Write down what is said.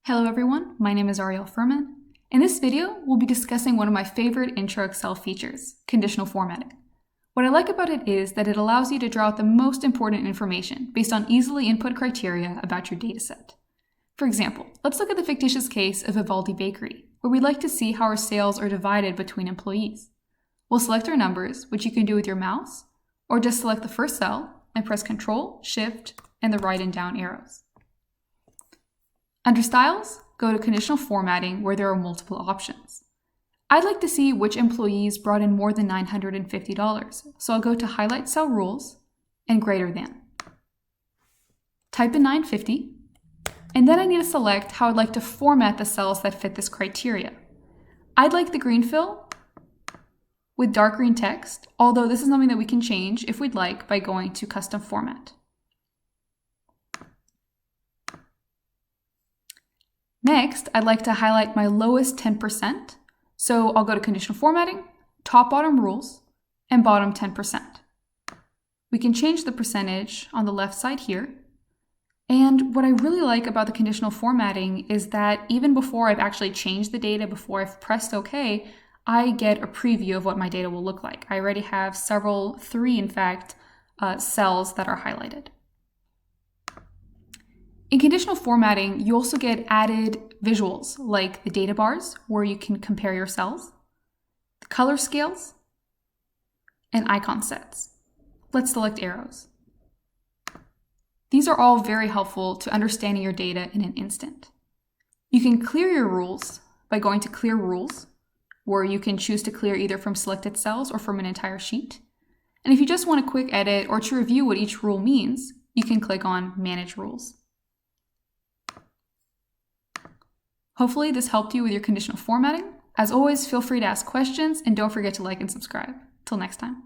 Hello everyone, my name is Ariel Furman. In this video, we'll be discussing one of my favorite intro Excel features, conditional formatting. What I like about it is that it allows you to draw out the most important information based on easily input criteria about your dataset. For example, let's look at the fictitious case of Vivaldi Bakery, where we'd like to see how our sales are divided between employees. We'll select our numbers, which you can do with your mouse, or just select the first cell and press Ctrl, Shift, and the right and down arrows. Under Styles, go to Conditional Formatting where there are multiple options. I'd like to see which employees brought in more than $950, so I'll go to Highlight Cell Rules and Greater Than. Type in 950, and then I need to select how I'd like to format the cells that fit this criteria. I'd like the green fill with dark green text, although this is something that we can change if we'd like by going to Custom Format. Next, I'd like to highlight my lowest 10%, so I'll go to Conditional Formatting, Top Bottom Rules, and Bottom 10%. We can change the percentage on the left side here. And what I really like about the conditional formatting is that even before I've actually changed the data, before I've pressed OK, I get a preview of what my data will look like. I already have three in fact, cells that are highlighted. In conditional formatting, you also get added visuals like the data bars, where you can compare your cells, the color scales, and icon sets. Let's select arrows. These are all very helpful to understanding your data in an instant. You can clear your rules by going to Clear Rules, where you can choose to clear either from selected cells or from an entire sheet. And if you just want a quick edit or to review what each rule means, you can click on Manage Rules. Hopefully this helped you with your conditional formatting. As always, feel free to ask questions and don't forget to like and subscribe. Till next time.